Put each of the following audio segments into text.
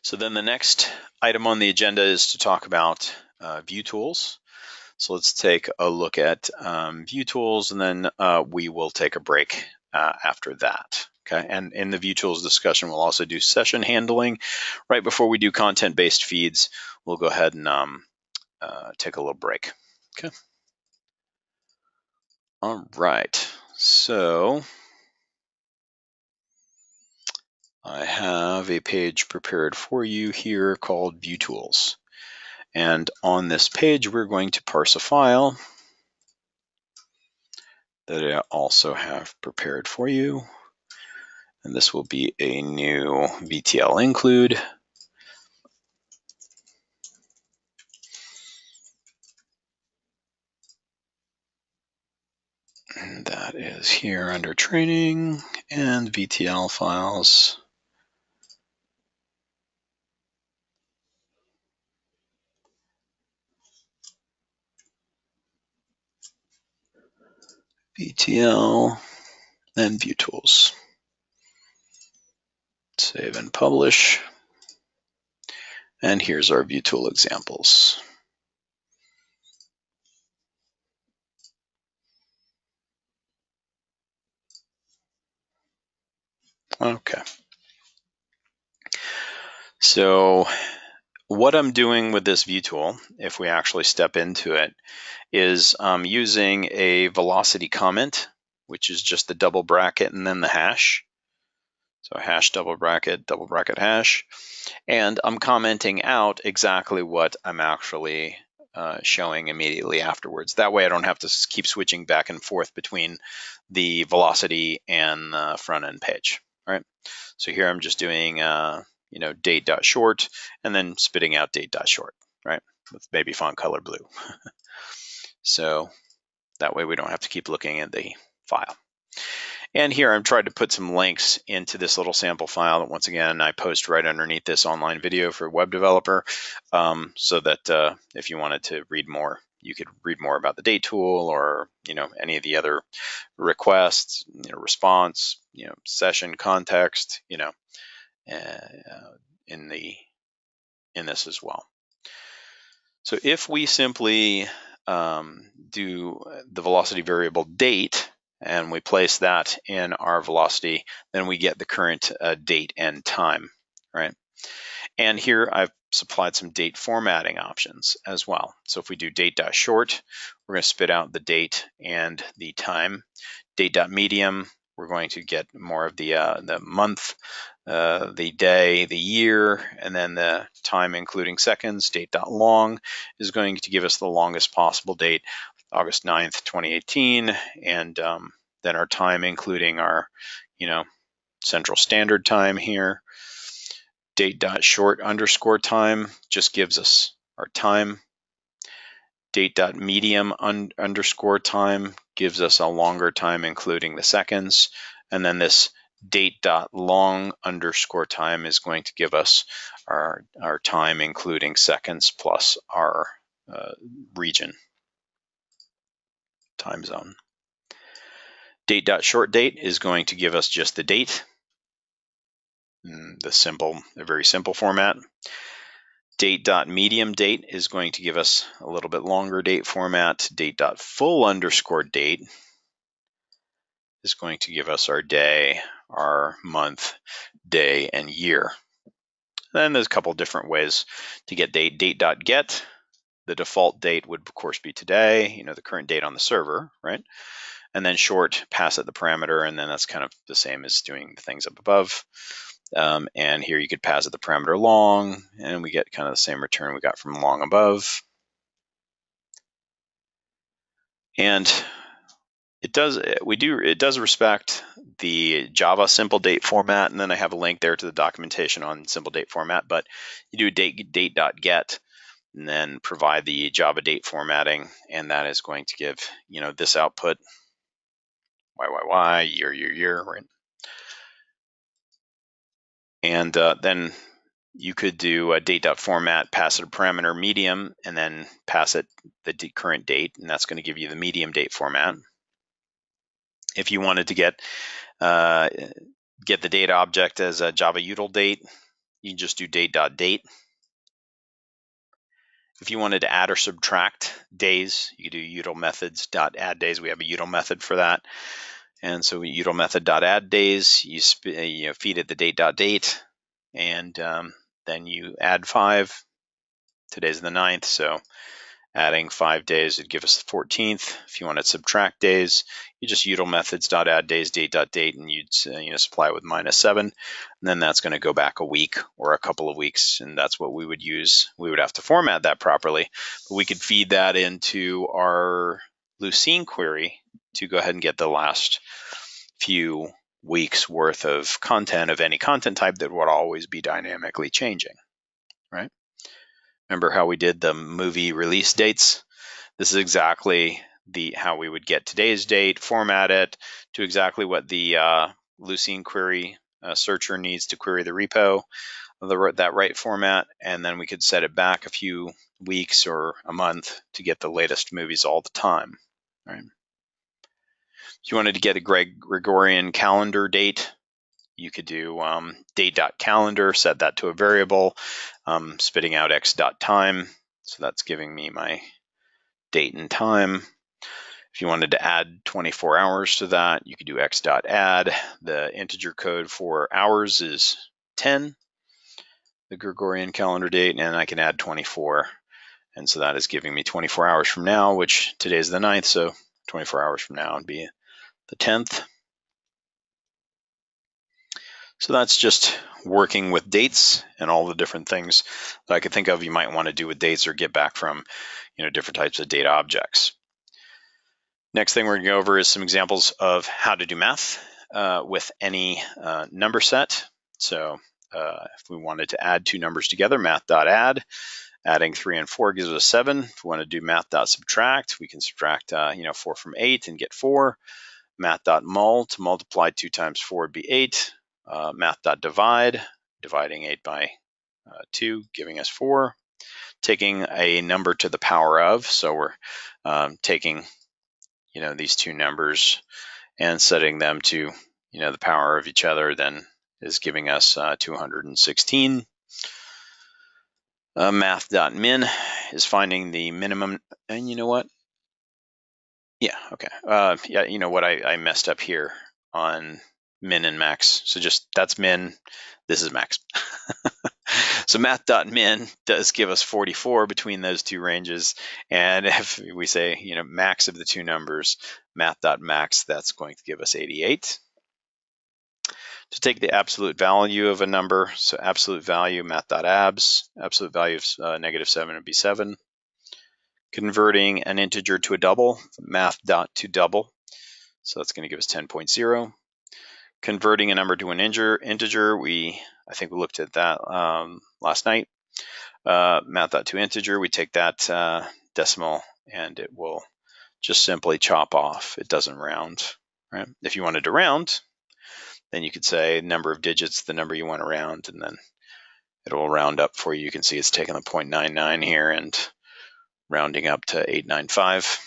So then the next item on the agenda is to talk about view tools. So let's take a look at view tools, and then we will take a break after that. Okay, and in the view tools discussion, we'll also do session handling. Right before we do content-based feeds, we'll go ahead and take a little break. Okay. All right. So I have a page prepared for you here called View Tools. And on this page, we're going to parse a file that I also have prepared for you. And this will be a new VTL include. And that is here under training and VTL files. VTL and view tools. Save and publish. And here's our view tool examples. Okay. So what I'm doing with this view tool, if we actually step into it, is using a velocity comment, which is just the double bracket and then the hash. So hash double bracket hash. And I'm commenting out exactly what I'm actually showing immediately afterwards. That way I don't have to keep switching back and forth between the velocity and the front end page. All right. So here I'm just doing date.short and then spitting out date.short, right? With maybe font color blue. So that way we don't have to keep looking at the file. And here I'm trying to put some links into this little sample file that, once again, I post right underneath this online video for a web developer, so that if you wanted to read more, you could read more about the date tool, or any of the other requests, response, session context, in this as well. So if we simply do the velocity variable date, and we place that in our velocity, then we get the current date and time, right? And here I've supplied some date formatting options as well. So if we do date.short, we're going to spit out the date and the time. Date.medium, we're going to get more of the month, the day, the year, and then the time including seconds. Date.long is going to give us the longest possible date, August 9th, 2018, and then our time including our, Central Standard Time here. Date.short underscore time just gives us our time. Date.medium underscore time gives us a longer time including the seconds. And then this date.long underscore time is going to give us our time including seconds plus our region, time zone. Date.short date is going to give us just the date, a very simple format. Date.medium date is going to give us a little bit longer date format. Date.full underscore date is going to give us our day, our month, day, and year. Then there's a couple different ways to get date. Date.get, the default date would of course be today, the current date on the server, right? And then short, pass it the parameter, and then that's kind of the same as doing the things up above. And here you could pass it the parameter long, and we get kind of the same return we got from long above. And it does respect the Java simple date format, and then I have a link there to the documentation on simple date format. But you do date.get, and then provide the Java date formatting, and that is going to give this output, YYY, year, right? And then you could do a date.format, pass it a parameter medium, and then pass it the current date, and that's going to give you the medium date format. If you wanted to get the data object as a Java util date, you can just do date.date. If you wanted to add or subtract days, you could do util methods.add days. We have a util method for that. And so util method.add days, you feed it the date.date, and then you add 5. Today's the 9th, so adding 5 days would give us the 14th. If you want to subtract days, you just util methods.add days date.date, and you'd supply it with -7, and then that's going to go back a week or a couple of weeks, and that's what we would use. We would have to format that properly, but we could feed that into our Lucene query to go ahead and get the last few weeks worth of content of any content type that would always be dynamically changing, right? Remember how we did the movie release dates? This is exactly how we would get today's date, format it to exactly what the Lucene query searcher needs to query the repo, that right format, and then we could set it back a few weeks or a month to get the latest movies all the time, right? If you wanted to get a Gregorian calendar date, you could do date.calendar, set that to a variable, spitting out x.time. So that's giving me my date and time. If you wanted to add 24 hours to that, you could do x.add. The integer code for hours is 10, the Gregorian calendar date, and I can add 24. And so that is giving me 24 hours from now, which today is the 9th, so 24 hours from now would be the 10th. So that's just working with dates and all the different things that I could think of you might want to do with dates or get back from, different types of data objects. Next thing we're going to go over is some examples of how to do math with any number set. So if we wanted to add 2 numbers together, math.add, adding 3 and 4 gives us 7. If we want to do math.subtract, we can subtract 4 from 8 and get 4. Math.mul, to multiply 2 times 4 would be 8. Math.divide, dividing 8 by 2, giving us 4. Taking a number to the power of, so we're taking these 2 numbers and setting them to the power of each other, then is giving us 216. Math.min is finding the minimum, and you know what? Yeah, okay. Yeah, you know what? I messed up here on min and max. So just that's min, this is max. So math.min does give us 44 between those 2 ranges. And if we say, max of the 2 numbers, math.max, that's going to give us 88. To take the absolute value of a number, so absolute value, math.abs, absolute value of -7 would be 7. Converting an integer to a double, math.toDouble, so that's going to give us 10.0. Converting a number to an integer, I think we looked at that last night. Math.toInteger, we take that decimal and it will just simply chop off. It doesn't round, right? If you wanted to round, then you could say number of digits, the number you want to round, and then it will round up for you. You can see it's taking the 0.99 here and rounding up to 895.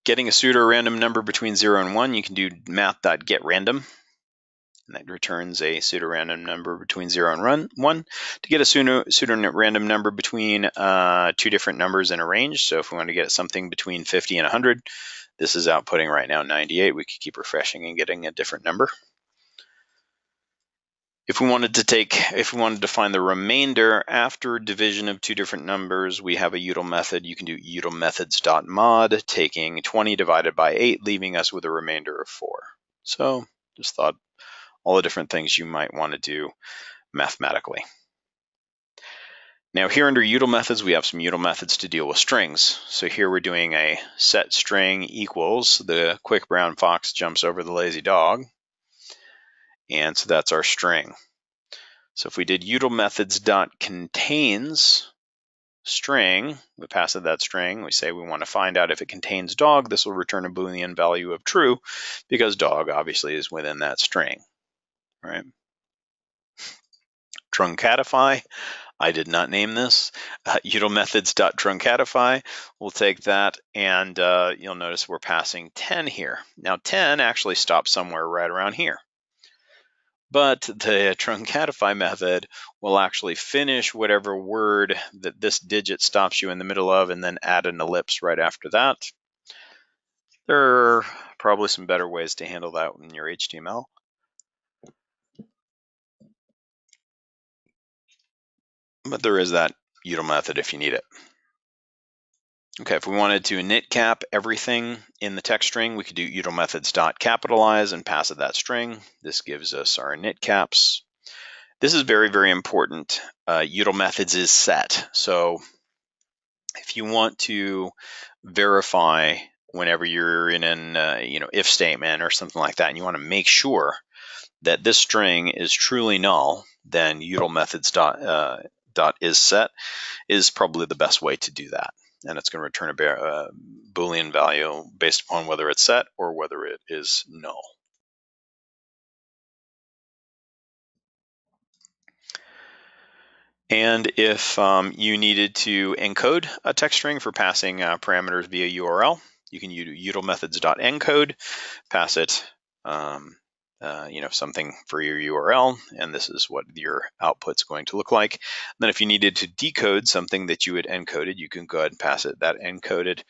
Getting a pseudo-random number between 0 and 1, you can do math.getRandom, and that returns a pseudo-random number between 0 and 1. To get a pseudo-random number between 2 different numbers in a range, so if we want to get something between 50 and 100, this is outputting right now 98. We could keep refreshing and getting a different number. If we wanted to find the remainder after division of 2 different numbers, we have a util method. You can do util methods.mod, taking 20 divided by 8, leaving us with a remainder of 4. So just thought all the different things you might want to do mathematically. Now here under util methods, we have some util methods to deal with strings. So here we're doing a set string equals, the quick brown fox jumps over the lazy dog. And so that's our string. So if we did util methods.contains string, we pass it that string, we say we want to find out if it contains dog, this will return a Boolean value of true because dog obviously is within that string, right? TrunkCatify, I did not name this. Util methods.TrunkCatify, we'll take that and you'll notice we're passing 10 here. Now 10 actually stops somewhere right around here. But the TrunkCatify method will actually finish whatever word that this digit stops you in the middle of and then add an ellipse right after that. There are probably some better ways to handle that in your HTML. But there is that util method if you need it. Okay, if we wanted to KnitCap everything in the text string, we could do util methods dot capitalize and pass it that string. This gives us our KnitCaps. This is very, very important. Util methods is set. So if you want to verify whenever you're in an if statement or something like that, and you want to make sure that this string is truly null, then util methods dot is set is probably the best way to do that. And it's going to return a Boolean value based upon whether it's set or whether it is null. And if you needed to encode a text string for passing parameters via URL, you can use util methods.encode, pass it something for your URL, and this is what your output's going to look like. And then if you needed to decode something that you had encoded, you can go ahead and pass it that encoded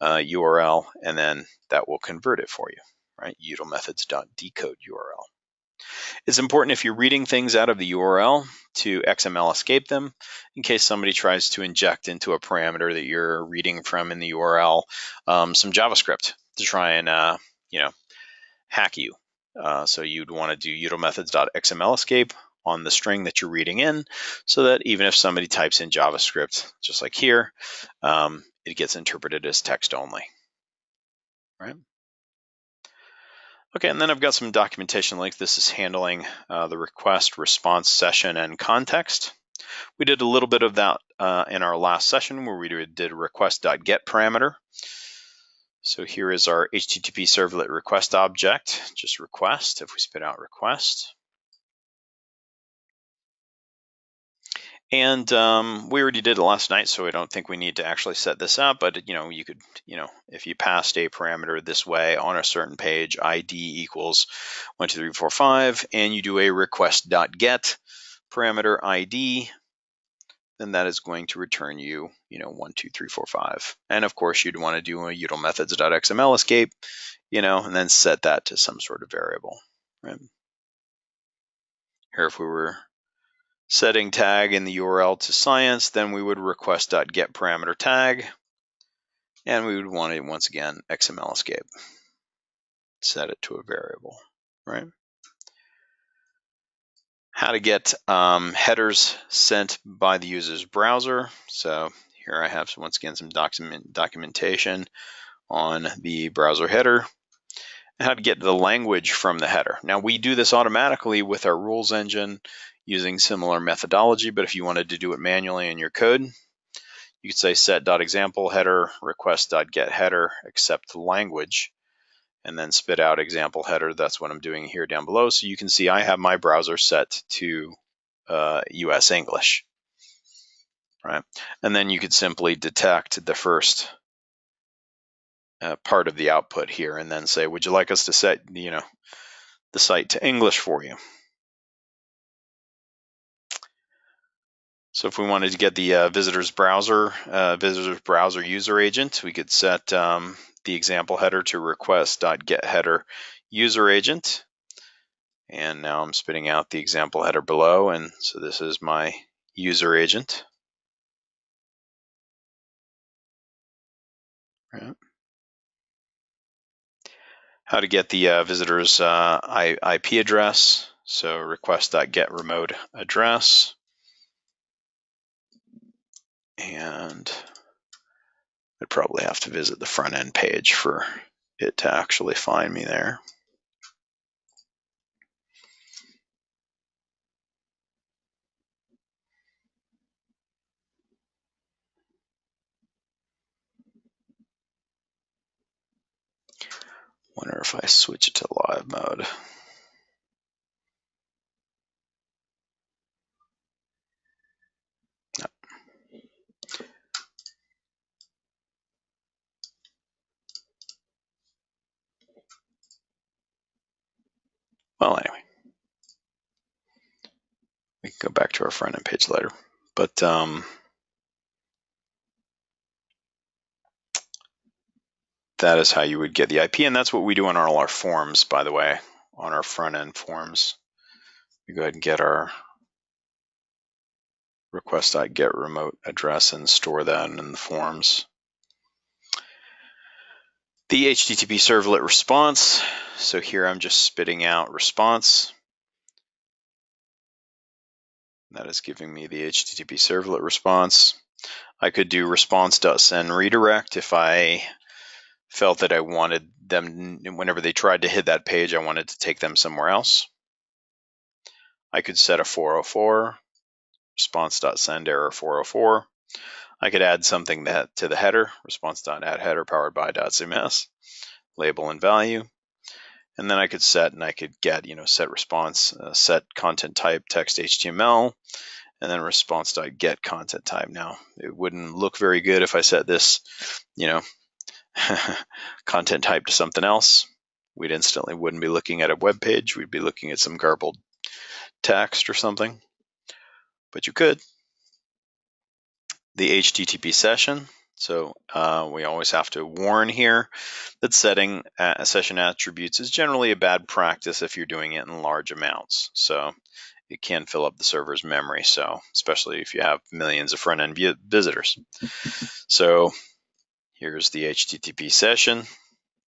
URL, and then that will convert it for you, right? Util methods.decode URL. It's important if you're reading things out of the URL to XML escape them in case somebody tries to inject into a parameter that you're reading from in the URL some JavaScript to try and hack you. So you'd want to do util methods.xml escape on the string that you're reading in, so that even if somebody types in JavaScript, just like here, it gets interpreted as text only, right? Okay, and then I've got some documentation links. This is handling the request, response, session, and context. We did a little bit of that in our last session where we did a request.get parameter. So here is our HTTP servlet request object, just request, if we spit out request. And we already did it last night, so I don't think we need to actually set this up, but you could, if you passed a parameter this way on a certain page, ID equals 1, 2, 3, 4, 5, and you do a request.get parameter ID, then that is going to return you, 1, 2, 3, 4, 5. And of course, you'd want to do a util methods.xml escape, and then set that to some sort of variable, right? Here, if we were setting tag in the URL to science, then we would request.get parameter tag, and we would want to, once again, XML escape, set it to a variable, right? How to get headers sent by the user's browser. So here I have, once again, some documentation on the browser header, and how to get the language from the header. Now, we do this automatically with our rules engine using similar methodology, but if you wanted to do it manually in your code, you could say set.example header request.get header accept language, and then spit out example header. That's what I'm doing here down below. So you can see I have my browser set to US English, right? And then you could simply detect the first part of the output here and then say, would you like us to set, the site to English for you? So if we wanted to get the visitor's browser user agent, we could set the example header to request.getHeader user agent. And now I'm spitting out the example header below. And so this is my user agent. Right. How to get the visitor's IP address. So request.getRemote address. And I'd probably have to visit the front end page for it to actually find me there. Wonder if I switch it to live mode. No. Well, anyway. We can go back to our front end page later. But that is how you would get the IP, and that's what we do on all our forms, by the way, on our front end forms. We go ahead and get our request.get remote address and store that in the forms. The HTTP servlet response. So here I'm just spitting out response. That is giving me the HTTP servlet response. I could do response.send redirect if I felt that I wanted them, whenever they tried to hit that page, I wanted to take them somewhere else. I could set a 404, response.send error 404. I could add something to the header, response.add header powered by dotCMS, label and value. And then I could set, and I could get, set response, set content type text HTML, and then response.get content type. Now, it wouldn't look very good if I set this, content type to something else. We'd instantly wouldn't be looking at a web page. We'd be looking at some garbled text or something. But you could. The HTTP session. So we always have to warn here that setting session attributes is generally a bad practice if you're doing it in large amounts. So it can fill up the server's memory. So especially if you have millions of front-end visitors. So here's the HTTP session.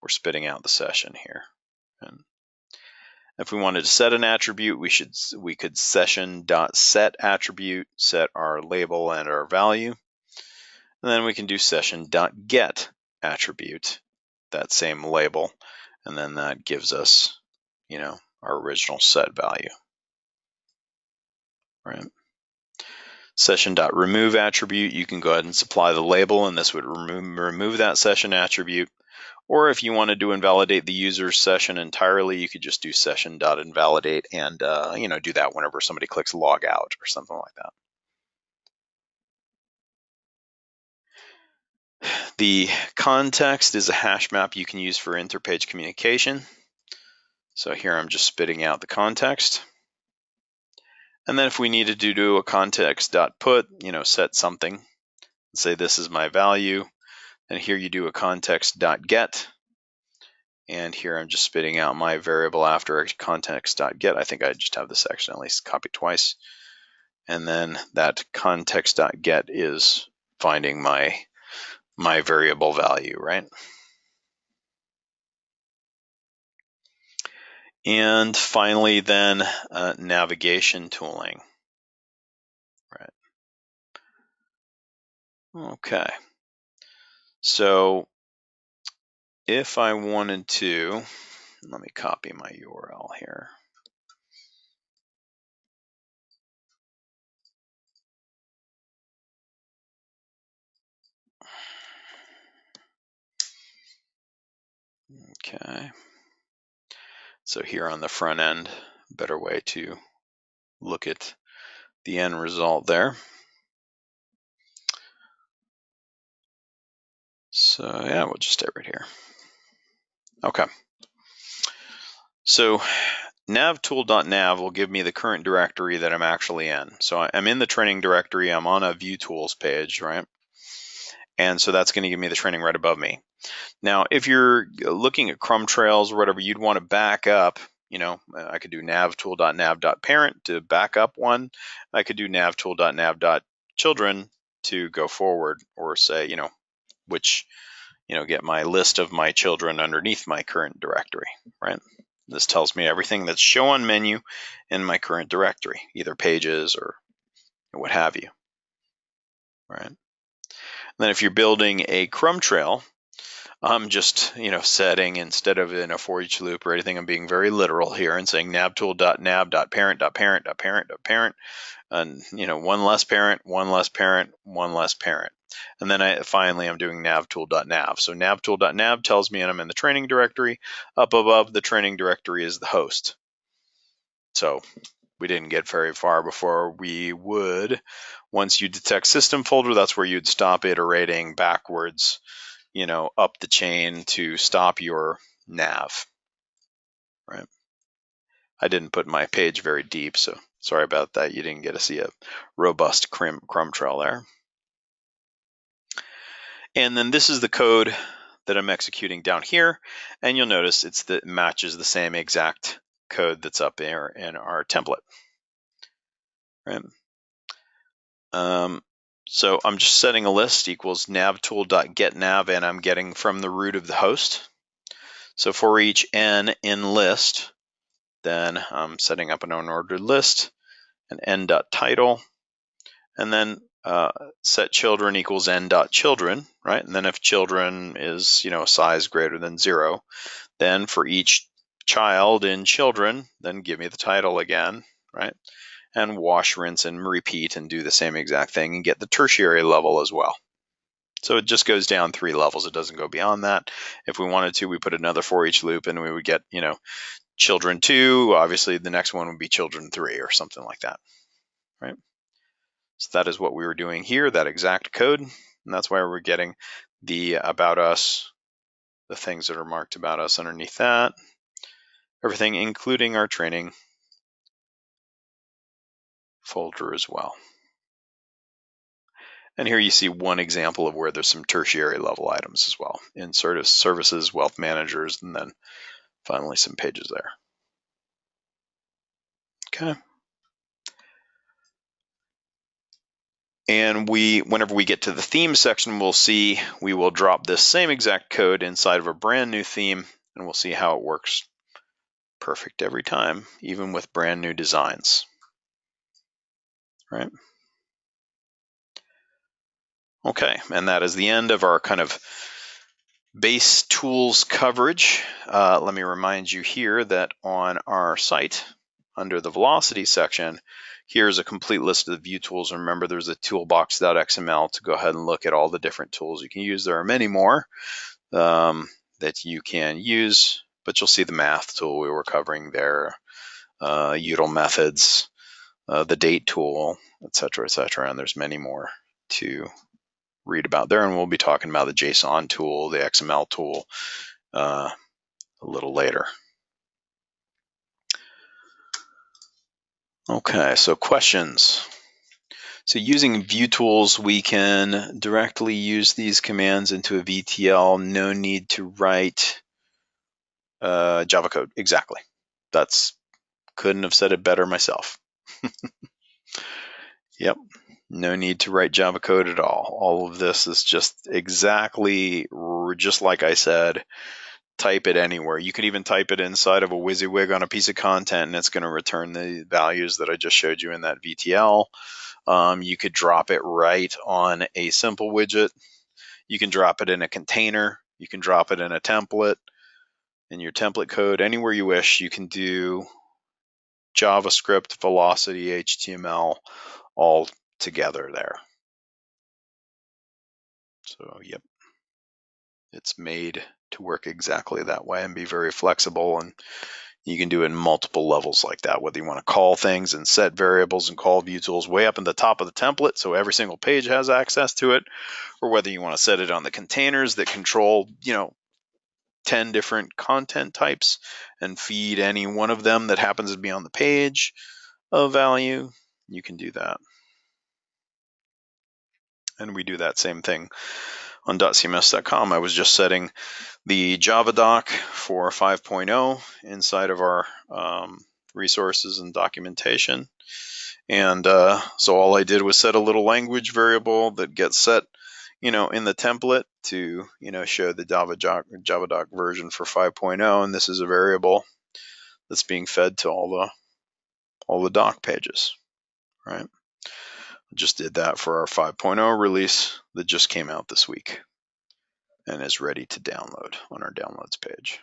We're spitting out the session here. And if we wanted to set an attribute, we could session.set attribute, set our label and our value. And then we can do session.get attribute, that same label, and then that gives us, our original set value. Right. Session.remove attribute, you can go ahead and supply the label, and this would remove that session attribute. Or if you wanted to invalidate the user's session entirely, you could just do session.invalidate and do that whenever somebody clicks log out or something like that. The context is a hash map you can use for interpage communication. So here I'm just spitting out the context. And then if we needed to do a context.put, set something, say this is my value, and here you do a context.get. And here I'm just spitting out my variable after context.get. I think I just have this accidentally copied twice. And then that context.get is finding my variable value, right? And finally then navigation tooling. Right. Okay. So if I wanted to, let me copy my URL here. Okay. So here on the front end, better way to look at the end result there. So yeah, we'll just stay right here. Okay. So navtool.nav will give me the current directory that I'm actually in. So I'm in the training directory. I'm on a Viewtools page, right? And so that's going to give me the training right above me. Now, if you're looking at crumb trails or whatever, you'd want to back up. I could do navtool.nav.parent to back up one. I could do navtool.nav.children to go forward, or say, which, get my list of my children underneath my current directory, right? This tells me everything that's show on menu in my current directory, either pages or what have you, right? And then if you're building a crumb trail, I'm just, setting, instead of in a for each loop or anything, I'm being very literal here and saying navtool.nav.parent.parent.parent.parent, and, one less parent, one less parent, one less parent. And then finally, I'm doing navtool.nav. So navtool.nav tells me I'm in the training directory. Up above the training directory is the host. So we didn't get very far before we would. Once you detect system folder, that's where you'd stop iterating backwards, up the chain to stop your nav, right? I didn't put my page very deep, so Sorry about that. You didn't get to see a robust crumb trail there. And then this is the code that I'm executing down here. And you'll notice it matches the same exact code that's up there in our template. Right? So I'm just setting a list equals navtool.getNav, and I'm getting from the root of the host. So for each n in list, then I'm setting up an unordered list, an n.title, and then set children equals n.children, right? And then if children is, a size greater than 0, then for each child in children, then give me the title again, right? And wash, rinse, and repeat and do the same exact thing and get the tertiary level as well. So it just goes down 3 levels. It doesn't go beyond that. If we wanted to, we put another for each loop and we would get, children 2. Obviously, the next one would be children 3 or something like that, right? So that is what we were doing here, that exact code. And that's why we're getting the about us, the things that are marked about us underneath that, everything, including our training folder as well. And here you see one example of where there's some tertiary level items as well in sort of services, wealth managers, and then finally some pages there. Okay. And whenever we get to the theme section, we'll see we will drop this same exact code inside of a brand new theme, and we'll see how it works. Perfect every time, even with brand new designs, right? Okay, and that is the end of our kind of base tools coverage. Let me remind you here that on our site, under the velocity section, here's a complete list of the view tools. And remember, there's a toolbox.xml to go ahead and look at all the different tools you can use. There are many more that you can use, but you'll see the math tool we were covering there, util methods, the date tool, etc., and there's many more to read about there, and we'll be talking about the JSON tool, the XML tool a little later. Okay, so questions. So using view tools, we can directly use these commands into a VTL. No need to write Java code. Exactly. Couldn't have said it better myself. Yep. No need to write Java code at all. All of this is just exactly just like I said. Type it anywhere. You can even type it inside of a WYSIWYG on a piece of content, and it's going to return the values that I just showed you in that VTL. You could drop it right on a simple widget. You can drop it in a container. You can drop it in a template, in your template code, anywhere you wish. You can do JavaScript, Velocity, HTML, all together there. So, yep, it's made to work exactly that way and be very flexible, and you can do it in multiple levels like that, whether you want to call things and set variables and call view tools way up in the top of the template so every single page has access to it, or whether you want to set it on the containers that control, 10 different content types and feed any one of them that happens to be on the page a value, you can do that. And we do that same thing on dotCMS.com. I was just setting the Java doc for 5.0 inside of our resources and documentation. And so all I did was set a little language variable that gets set, in the template to, show the Java doc version for 5.0. And this is a variable that's being fed to all the doc pages, right? Just did that for our 5.0 release that just came out this week and is ready to download on our downloads page.